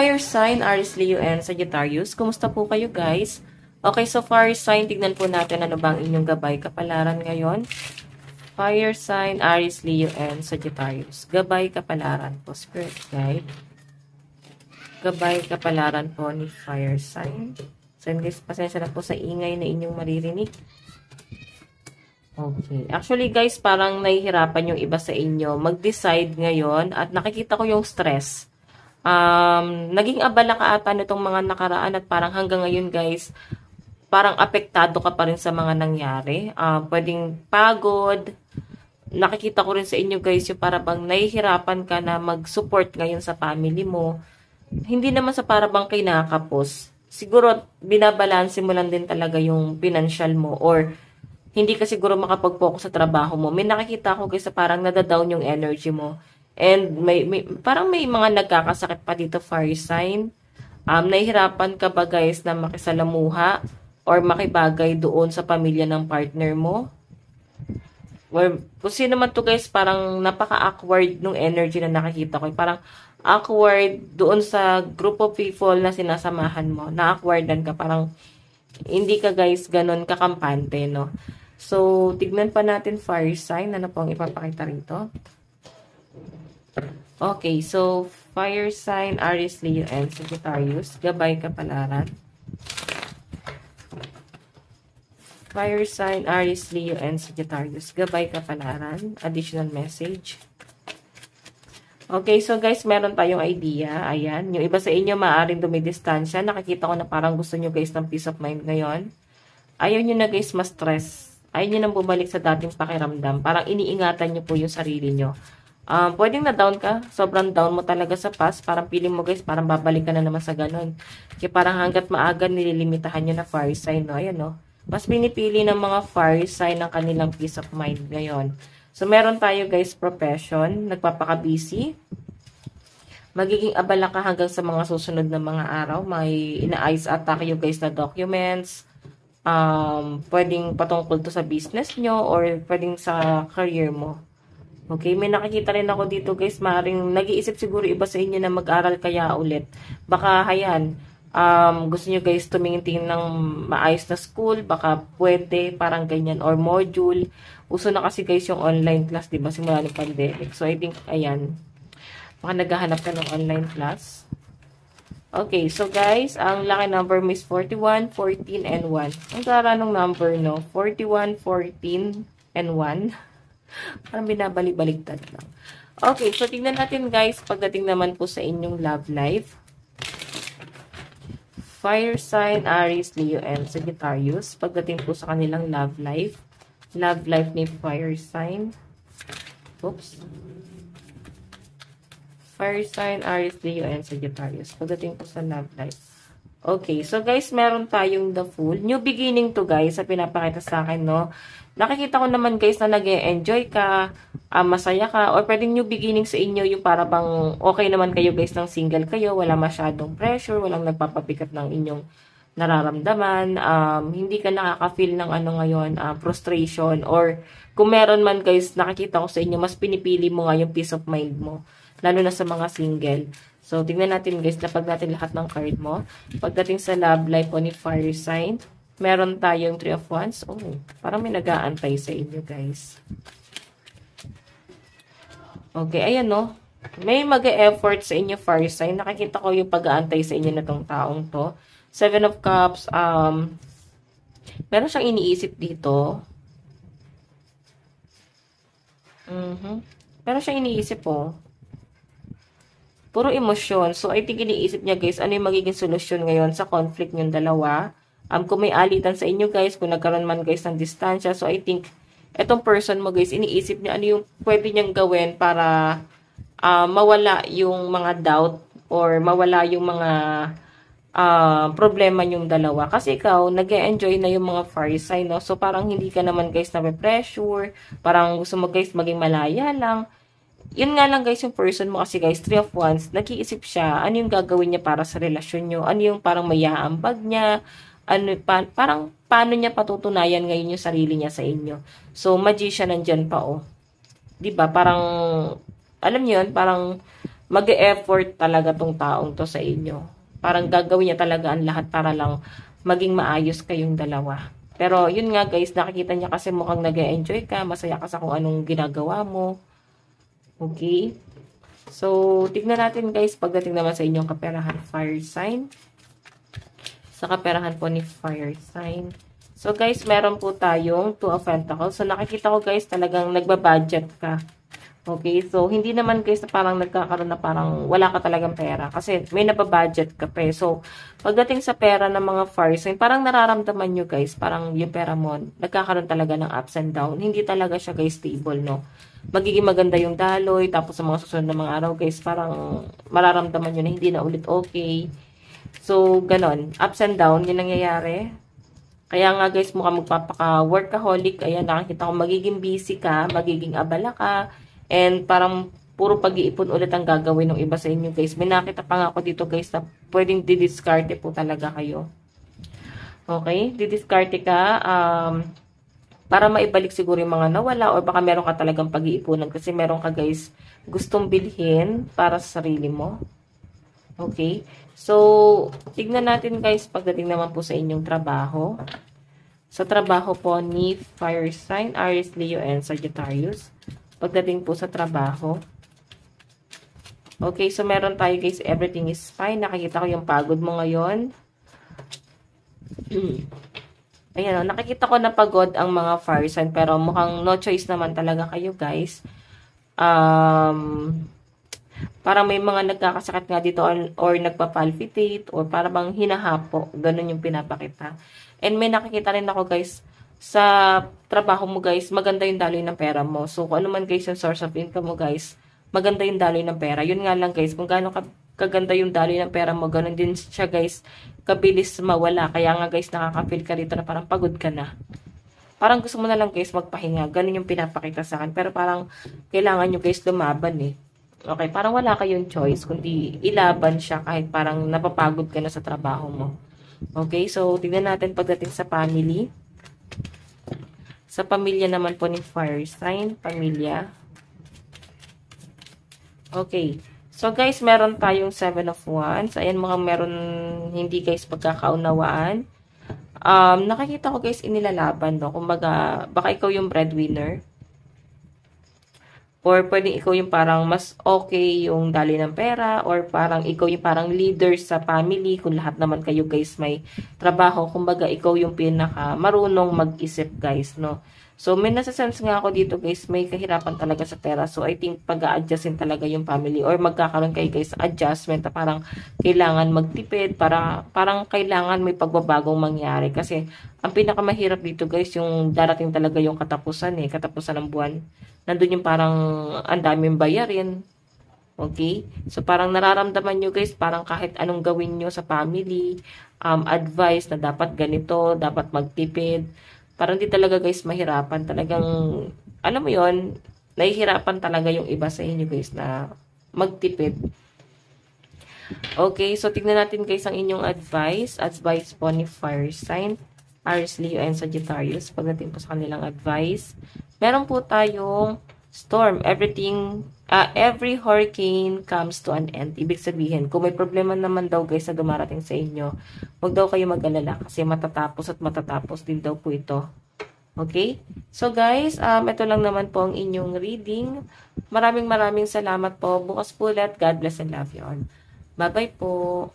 fire sign, Aries, Leo, and Sagittarius. Kumusta po kayo guys? Okay, so fire sign, tignan po natin ano bang inyong gabay kapalaran ngayon. Fire sign, Aries, Leo, and Sagittarius. Gabay kapalaran po, spirit guide. Gabay kapalaran po ni fire sign. So guys, pasensya na po sa ingay na inyong maririnig. Okay. Actually guys, parang nahihirapan yung iba sa inyo mag-decide ngayon at nakikita ko yung stress. Naging abala ka ata nitong mga nakaraan at parang hanggang ngayon guys, parang apektado ka pa rin sa mga nangyari. Pwedeng pagod. Nakikita ko rin sa inyo guys yung parang nahihirapan ka na mag-support ngayon sa family mo. Hindi naman sa parang kinakapos. Siguro binabalanse mo lang din talaga yung financial mo or hindi ka siguro makapag-focus sa trabaho mo. May nakikita ko guys sa parang nadadown yung energy mo. And parang may mga nagkakasakit pa dito, fire sign. Nahihirapan ka ba guys na makisalamuha or makibagay doon sa pamilya ng partner mo? Or kung sino man to guys, parang napaka-awkward nung energy na nakikita ko. Parang awkward doon sa group of people na sinasamahan mo. Na-awkwardan ka. Parang hindi ka guys ganun kakampante, no? So, tignan pa natin fire sign. Ano po ang ipapakita rito? Okay, so fire sign, Aries, Leo, and Sagittarius. Gabay kapalaran. Fire sign, Aries, Leo, and Sagittarius. Gabay kapalaran. Additional message. Okay, so guys, meron tayong idea. Ayan, yung iba sa inyo maaaring dumidistansya. Nakikita ko na parang gusto nyo guys ng peace of mind ngayon. Ayaw nyo na guys ma-stress. Ayaw nyo nang bumalik sa dating pakiramdam. Parang iniingatan nyo po yung sarili nyo. Pwedeng na down ka. Sobrang down mo talaga sa past. Parang feeling mo guys, parang babalik ka na naman sa ganun. Kaya parang hanggat maaga nililimitahan nyo na fire sign, no? Ayan, no? Mas pinipili ng mga fire sign ng kanilang peace of mind ngayon. So, meron tayo guys, profession. Nagpapaka-busy. Magiging abala ka hanggang sa mga susunod na mga araw. May ina-eyes attack you guys na documents. Pwedeng patungkol to sa business nyo or pwedeng sa career mo. Okay, may nakikita rin ako dito guys, maaaring nag-iisip siguro iba sa inyo na mag-aral kaya ulit. Baka hayan, gusto nyo guys tumingin ng maayos na school, baka pwede, parang ganyan, or module. Uso na kasi guys yung online class, diba, simula ng pandemic. So I think, ayan, baka naghahanap ka ng online class. Okay, so guys, ang lucky number is 41, 14, and 1. Ang tara ng number, no? 41, 14, and 1. Parang binabalik-baligtad lang. Okay, so tignan natin guys, pagdating naman po sa inyong love life. Fire sign, Aries, Leo, and Sagittarius. Pagdating po sa kanilang love life. Love life ni fire sign. Oops. Fire sign, Aries, Leo, and Sagittarius. Pagdating po sa love life. Okay, so guys, meron tayong the Fool. New beginning to guys, sa pinapakita sa akin, no? Nakikita ko naman guys na nag-e-enjoy ka, masaya ka, or pwedeng new beginning sa inyo, yung para bang okay naman kayo guys ng single kayo, wala masyadong pressure, walang nagpapabigat ng inyong nararamdaman, hindi ka nakaka-feel ng ano ngayon, frustration, or kung meron man guys, nakikita ko sa inyo, mas pinipili mo nga yung peace of mind mo, lalo na sa mga single. So, tingnan natin guys, lapag natin lahat ng card mo. Pagdating sa love life po ni fire sign, meron tayong 3 of Wands. Oh, parang may nag-aantay sa inyo, guys. Okay, ayan, no? May mag-e-effort sa inyo, fire sign. Nakikita ko yung pag-aantay sa inyo na tong taong to. 7 of Cups. Meron siyang iniisip dito. Meron siyang iniisip, oh. Puro emosyon. So, I think iniisip niya, guys, ano yung magiging solusyon ngayon sa conflict niyong dalawa. Kung may alitan sa inyo guys, kung nagkaroon man guys ng distansya, so I think etong person mo guys, iniisip niya ano yung pwede niyang gawin para mawala yung mga doubt or mawala yung mga problema niyong dalawa. Kasi ikaw, nag-e-enjoy na yung mga fire sign, no? So parang hindi ka naman guys na-pressure, parang gusto mo guys maging malaya lang. Yun nga lang guys, yung person mo kasi guys, 3 of Wands, nag-iisip siya, ano yung gagawin niya para sa relasyon niyo, ano yung parang mayaambag niya, ano, parang paano niya patutunayan ngayon yung sarili niya sa inyo. So, magician nandyan pa, oh. Diba? Parang, alam niyo yun, parang mag-e-effort talaga tong taong to sa inyo. Parang gagawin niya talaga ang lahat para lang maging maayos kayong dalawa. Pero yun nga guys, nakikita niya kasi mukhang nag-e-enjoy ka, masaya ka sa kung anong ginagawa mo. Okay? So, tignan natin guys, pagdating naman sa inyong kaperahan fire sign. Sa kaperahan po ni fire sign. So guys, meron po tayong 2 of Pentacles. So nakikita ko guys, talagang nagbabudget ka. Okay, so hindi naman guys na parang nagkakaroon na parang wala ka talagang pera. Kasi may nababudget ka pa. So, pagdating sa pera ng mga fire sign, parang nararamdaman nyo guys, parang yung pera mo, nagkakaroon talaga ng ups and down. Hindi talaga siya guys stable, no? Magiging maganda yung daloy, tapos sa mga susunod na mga araw guys, parang mararamdaman nyo na hindi na ulit okay. So, ganon. Ups and down, yun nangyayari. Kaya nga guys, mukhang magpapaka-workaholic. Ayan, nakikita ko magiging busy ka, magiging abala ka, and parang puro pag-iipon ulit ang gagawin ng iba sa inyo guys. May nakita pa nga ako dito guys na pwedeng didiscarte po talaga kayo. Okay? Didiscarte ka para maibalik siguro yung mga nawala or baka meron ka talagang pag-iipunan kasi meron ka guys gustong bilhin para sa sarili mo. Okay? So, tignan natin guys pagdating naman po sa inyong trabaho. Sa trabaho po ni Fire Sign, Aries, Leo, and Sagittarius. Pagdating po sa trabaho. Okay, so meron tayo guys, everything is fine. Nakikita ko yung pagod mo ngayon. Ayan, nakikita ko na pagod ang mga fire sign, pero mukhang no choice naman talaga kayo guys. Parang may mga nagkakasakit nga dito or nagpa-palpitate or parang bang hinahapo. Ganun yung pinapakita. And may nakikita rin ako guys, sa trabaho mo guys, maganda yung daloy ng pera mo. So, kung ano man guys yung source of income mo guys, maganda yung daloy ng pera. Yun nga lang guys, kung gaano kaganda yung daloy ng pera mo, ganun din siya guys, kabilis mawala. Kaya nga guys, nakaka-feel ka rito na parang pagod ka na. Parang gusto mo na lang guys magpahinga. Ganun yung pinapakita sa akin. Pero parang kailangan nyo guys lumaban eh. Okay, parang wala kayong choice, kundi ilaban siya kahit parang napapagod ka na sa trabaho mo. Okay, so tignan natin pagdating sa family. Sa pamilya naman po ni Fire Sign, pamilya. Okay. So guys, meron tayong 7 of Wands. Ayan, mukhang meron hindi guys pagkakaunawaan. Nakikita ko guys inilalaban, no? Kumbaga, baka ikaw yung breadwinner. Or pwedeng ikaw yung parang mas okay yung daloy ng pera. Or parang ikaw yung parang leader sa family. Kung lahat naman kayo guys may trabaho. Kumbaga ikaw yung pinaka marunong mag-isip guys, no? So may nasa-sense nga ako dito guys. May kahirapan talaga sa pera. So I think pag-a-adjustin talaga yung family. Or magkakaroon kayo guys adjustment na parang kailangan magtipid. Parang kailangan may pagbabagong mangyari. Kasi ang pinakamahirap dito guys yung darating talaga yung katapusan eh. Katapusan ng buwan. Nandun yung parang ang daming bayarin. Okay? So, parang nararamdaman nyo guys, parang kahit anong gawin nyo sa family, advice na dapat ganito, dapat magtipid. Parang di talaga guys mahirapan. Talagang, alam mo yon, nahihirapan talaga yung iba sa inyo guys na magtipid. Okay, so tignan natin guys ang inyong advice. Advice po ni Fire Sign, Aries, Leo, and Sagittarius. Pagdating po sa kanilang advice. Meron po tayong storm. Every hurricane comes to an end. Ibig sabihin, kung may problema naman daw guys na dumarating sa inyo, huwag daw kayo mag-alala kasi matatapos at matatapos din daw po ito. Okay? So guys, ito lang naman po ang inyong reading. Maraming salamat po. Bukas po ulit. God bless and love you all. Bye-bye po.